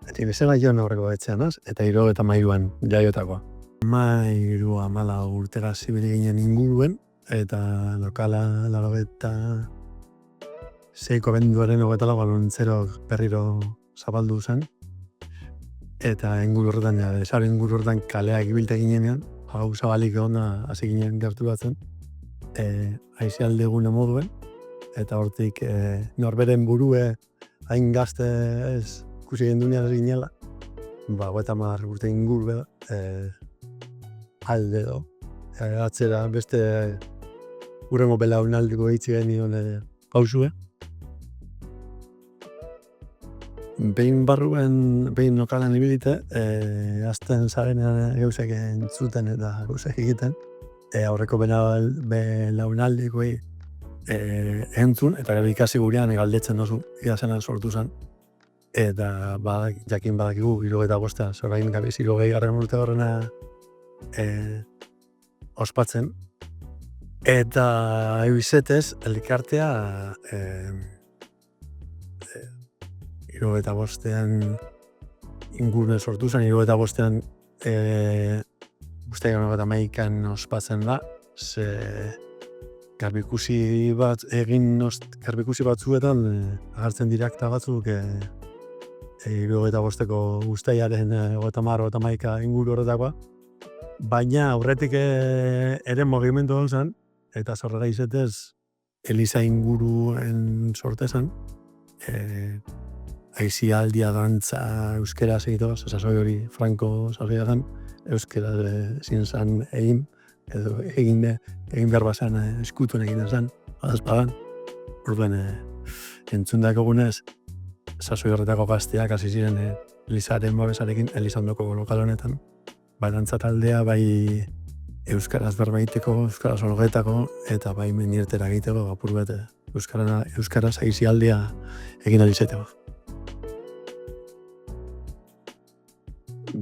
Eta bezala joan aurreko etxean, eta 73an jaiotakoa. 14 urtera zibili ginen inguruen, eta lokala 86ko benduaren 24 balontzerok berriro zabaldu zen. Eta inguru horretan, desaro inguru horretan kaleak ibilte ginenean, hau zabalik ona hasi ginen gerturatzen, aizialde gune moduen, eta hortik norberen burue hain gazte ez ikusi gendunean ez ginela, 50 urte inguru alde do. Atzera beste urrengo belaunaldiko hitzi genion pausue. Behin barruen, behin lokalan ibilite, azten zaren gauzek entzuten eta gauzek egiten. Aurreko belaunaldikoei entzun, eta gero ikasi gurean galdetzen dozu, igazenan sortu zen. Eta jakin badakigu, 75, zorain gabiz 60. urte horrena ospatzen. Eta euizetez, elkartea 75 ingurune sortu zen, 75 uste gano 11an ospatzen da, ze garbikusi batzuetan agertzen direkta batzuk 75ko uztailaren 30-31 inguru horretakoa, baina aurretik ere mugimendu hon zen, eta zorrera izetez Eliza inguruen sorte zen, aizialdia dantza euskera segitoz, sasoi hori Franco sasoia zen, euskera zin zen egin, edo egin behar bazan eskutuen egin zen, adazpagan. Orduen entzundako gunez, sasoi horretako gazteak hasi ziren Elizaren babesarekin, Eliza ondoko lokal honetan. Bai dantza taldea, bai euskaraz berbaiteko, euskaraz ologetako, eta bai meniertera egiteko, apur bete, euskaraz aizialdia egin alizeteko.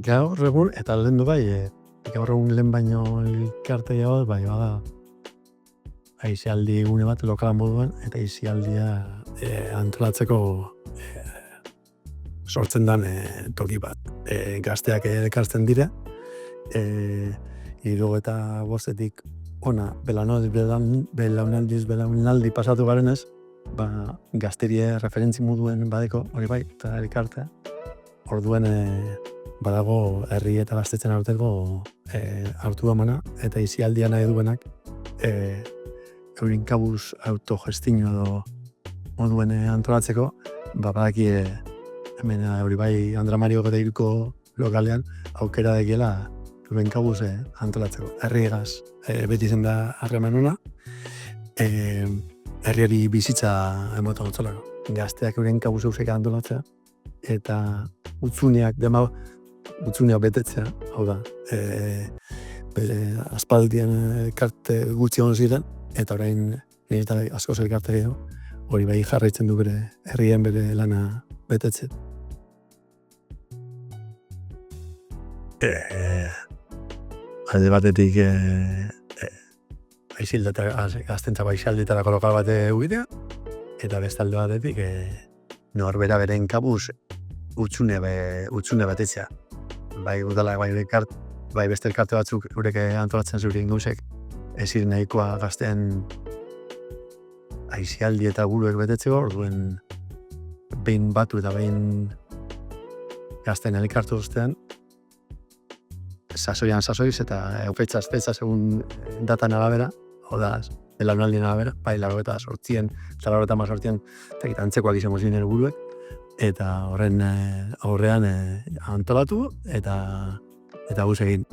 Gaur egun, eta lehen du bai, gaur egun lehen baino elkartea bat, bai bada aizialdi gune bat lokalan moduan, eta aizialdia antolatzeko sortzen dan toki bat. Gazteak elkartzen dira, 75etik ona belaunaldi pasatu garenez, gazterie referentzi moduen badeko, hori bai, eta elkartea. Orduen badago herri eta gaztetzen arteko hartu emana, eta izialdia nahi duenak eurin kabuz autogestinio edo moduen antolatzeko, badaki hemen hori bai Andra Mario eta Irko lokalean aukera dekiela eurin kabuz antolatzeko. Herriegaz beti zen da harreman ona, herriari bizitza emotan otzolako. Gazteak eurin kabuz eusek antolatzea, eta utzuneak betetzea, hau da, bere aspaldian elkarte gutxi hon ziren, eta orain eta askoz elkarte gehiago, hori bai jarraitzen du bere herrien bere lana betetzen. Alde batetik gaztentzako aizialdetarako lokal bate ugitea, eta beste alde batetik norbera beren kabuz utxune betetzea. Bai udala, bai beste elkarte batzuk eurek antolatzen zurien gauzek, ez ziren nahikoa gazten aizialdi eta buruek betetzeko, orduen behin batu eta behin gazten elkartu ostean, sasoian sasoiz eta fetzaz segun datan arabera, hau da, belaunaldien arabera, bai 88an eta 88an antzekoak izango ziren helburuek, eta horren aurrean antolatu eta guz egin.